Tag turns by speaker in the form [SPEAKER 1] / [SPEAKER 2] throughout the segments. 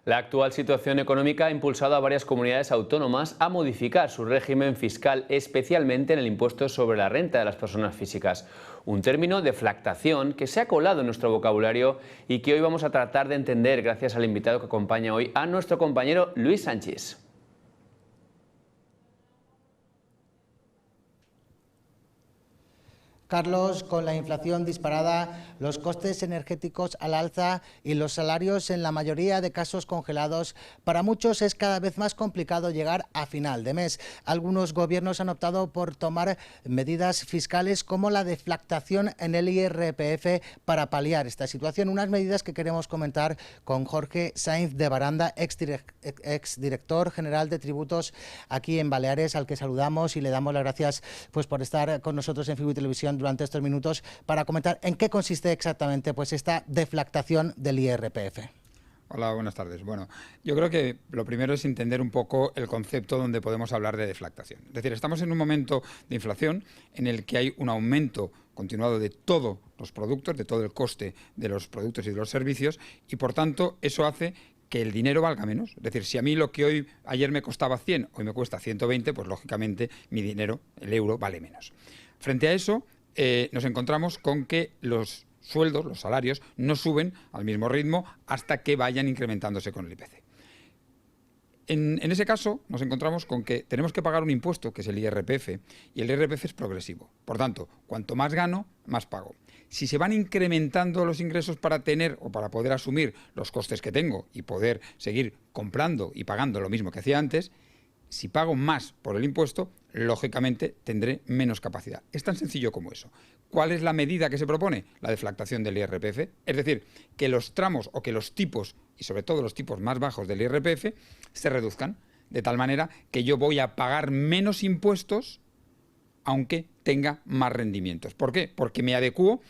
[SPEAKER 1] La actual situación económica ha impulsado a varias comunidades autónomas a modificar su régimen fiscal, especialmente en el impuesto sobre la renta de las personas físicas. Un término, deflactación, que se ha colado en nuestro vocabulario y que hoy vamos a tratar de entender gracias al invitado que acompaña hoy a nuestro compañero Luis Sánchez.
[SPEAKER 2] Carlos, con la inflación disparada, los costes energéticos al alza y los salarios en la mayoría de casos congelados, para muchos es cada vez más complicado llegar a final de mes. Algunos gobiernos han optado por tomar medidas fiscales como la deflactación en el IRPF para paliar esta situación. Unas medidas que queremos comentar con Jorge Sainz de Baranda, exdirector general de tributos aquí en Baleares, al que saludamos y le damos las gracias pues, por estar con nosotros en Figu y Televisión durante estos minutos para comentar en qué consiste exactamente pues esta deflactación del IRPF.
[SPEAKER 3] Hola, buenas tardes. Bueno, yo creo que lo primero es entender un poco el concepto donde podemos hablar de deflactación. Es decir, estamos en un momento de inflación en el que hay un aumento continuado de todos los productos, de todo el coste de los productos y de los servicios, y por tanto eso hace que el dinero valga menos. Es decir, si a mí lo que ayer me costaba 100, hoy me cuesta 120, pues lógicamente mi dinero, el euro, vale menos. Frente a eso, nos encontramos con que los sueldos, los salarios, no suben al mismo ritmo hasta que vayan incrementándose con el IPC. En ese caso nos encontramos con que tenemos que pagar un impuesto, que es el IRPF, y el IRPF es progresivo. Por tanto, cuanto más gano, más pago. Si se van incrementando los ingresos para tener o para poder asumir los costes que tengo y poder seguir comprando y pagando lo mismo que hacía antes, si pago más por el impuesto, lógicamente tendré menos capacidad. Es tan sencillo como eso. ¿Cuál es la medida que se propone? La deflactación del IRPF. Es decir, que los tramos o que los tipos, y sobre todo los tipos más bajos del IRPF, se reduzcan, de tal manera que yo voy a pagar menos impuestos aunque tenga más rendimientos. ¿Por qué? Porque me adecuo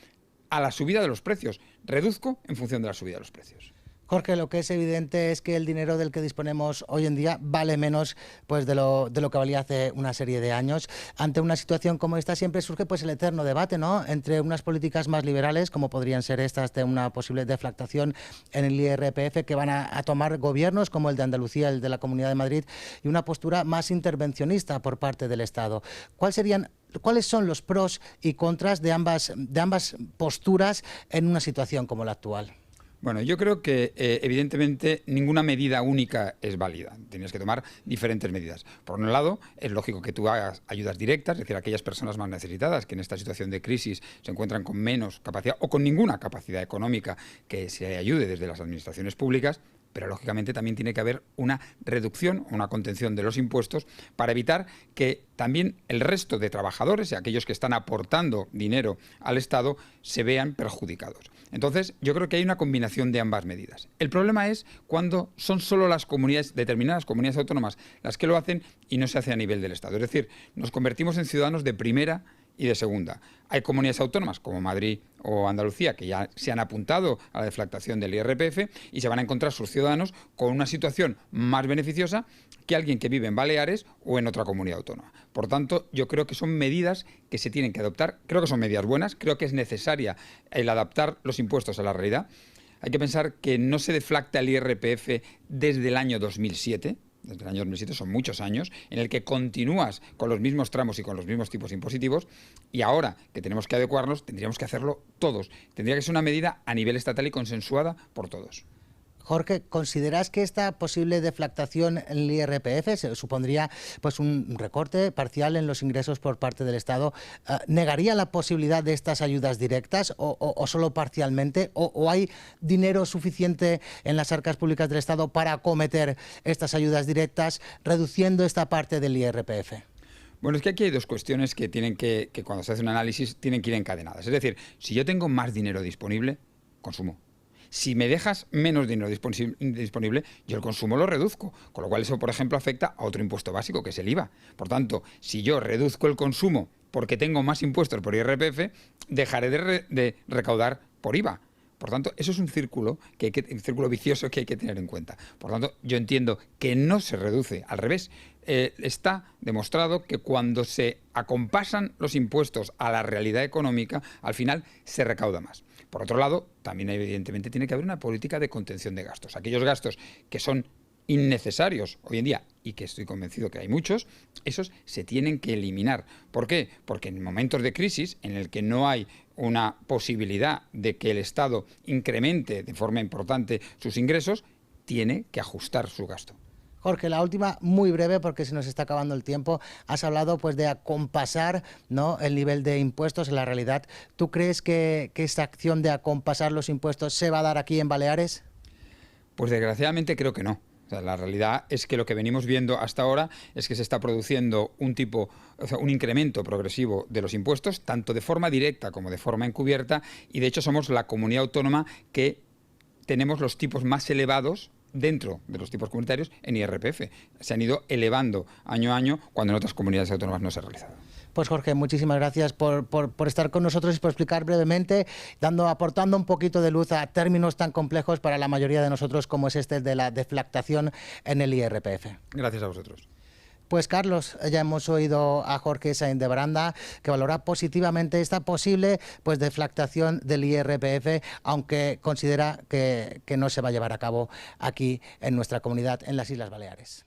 [SPEAKER 3] a la subida de los precios. Reduzco en función de la subida de los precios.
[SPEAKER 2] Jorge, lo que es evidente es que el dinero del que disponemos hoy en día vale menos pues, de lo que valía hace una serie de años. Ante una situación como esta siempre surge pues, el eterno debate, ¿no?, entre unas políticas más liberales, como podrían ser estas de una posible deflactación en el IRPF, que van a tomar gobiernos como el de Andalucía, el de la Comunidad de Madrid, y una postura más intervencionista por parte del Estado. ¿Cuáles son los pros y contras de ambas posturas en una situación como la actual?
[SPEAKER 3] Bueno, yo creo que evidentemente ninguna medida única es válida. Tienes que tomar diferentes medidas. Por un lado, es lógico que tú hagas ayudas directas, es decir, aquellas personas más necesitadas que en esta situación de crisis se encuentran con menos capacidad o con ninguna capacidad económica, que se ayude desde las administraciones públicas. Pero lógicamente también tiene que haber una reducción, una contención de los impuestos para evitar que también el resto de trabajadores y aquellos que están aportando dinero al Estado se vean perjudicados. Entonces, yo creo que hay una combinación de ambas medidas. El problema es cuando son solo las comunidades, determinadas comunidades autónomas, las que lo hacen y no se hace a nivel del Estado. Es decir, nos convertimos en ciudadanos de primera y de segunda. Hay comunidades autónomas como Madrid o Andalucía que ya se han apuntado a la deflactación del IRPF y se van a encontrar sus ciudadanos con una situación más beneficiosa que alguien que vive en Baleares o en otra comunidad autónoma. Por tanto, yo creo que son medidas que se tienen que adoptar. Creo que son medidas buenas. Creo que es necesaria el adaptar los impuestos a la realidad. Hay que pensar que no se deflacta el IRPF desde el año 2007. Desde el año 2007 son muchos años, en el que continúas con los mismos tramos y con los mismos tipos impositivos, y ahora que tenemos que adecuarnos, tendríamos que hacerlo todos. Tendría que ser una medida a nivel estatal y consensuada por todos.
[SPEAKER 2] Jorge, ¿consideras que esta posible deflactación en el IRPF supondría pues, un recorte parcial en los ingresos por parte del Estado? ¿Negaría la posibilidad de estas ayudas directas o solo parcialmente? ¿O hay dinero suficiente en las arcas públicas del Estado para acometer estas ayudas directas, reduciendo esta parte del IRPF?
[SPEAKER 3] Bueno, es que aquí hay dos cuestiones que cuando se hace un análisis tienen que ir encadenadas. Es decir, si yo tengo más dinero disponible, consumo. Si me dejas menos dinero disponible, yo el consumo lo reduzco. Con lo cual eso, por ejemplo, afecta a otro impuesto básico, que es el IVA. Por tanto, si yo reduzco el consumo porque tengo más impuestos por IRPF, dejaré de recaudar por IVA. Por tanto, eso es un círculo, un círculo vicioso que hay que tener en cuenta. Por tanto, yo entiendo que no se reduce, al revés. Está demostrado que cuando se acompasan los impuestos a la realidad económica, al final se recauda más. Por otro lado, también evidentemente tiene que haber una política de contención de gastos. Aquellos gastos que son innecesarios hoy en día, y que estoy convencido que hay muchos, esos se tienen que eliminar. ¿Por qué? Porque en momentos de crisis en el que no hay una posibilidad de que el Estado incremente de forma importante sus ingresos, tiene que ajustar su gasto.
[SPEAKER 2] Jorge, la última, muy breve, porque se nos está acabando el tiempo. Has hablado pues de acompasar, ¿no?, el nivel de impuestos en la realidad. ¿Tú crees que esta acción de acompasar los impuestos se va a dar aquí en Baleares?
[SPEAKER 3] Pues desgraciadamente creo que no. O sea, la realidad es que lo que venimos viendo hasta ahora es que se está produciendo un incremento progresivo de los impuestos, tanto de forma directa como de forma encubierta, y de hecho somos la comunidad autónoma que tenemos los tipos más elevados dentro de los tipos comunitarios en IRPF. Se han ido elevando año a año cuando en otras comunidades autónomas no se ha realizado.
[SPEAKER 2] Pues Jorge, muchísimas gracias por estar con nosotros y por explicar brevemente, aportando un poquito de luz a términos tan complejos para la mayoría de nosotros como es este de la deflactación en el IRPF.
[SPEAKER 3] Gracias a vosotros.
[SPEAKER 2] Pues Carlos, ya hemos oído a Jorge Sáenz de Baranda, que valora positivamente esta posible deflactación del IRPF, aunque considera que no se va a llevar a cabo aquí en nuestra comunidad, en las Islas Baleares.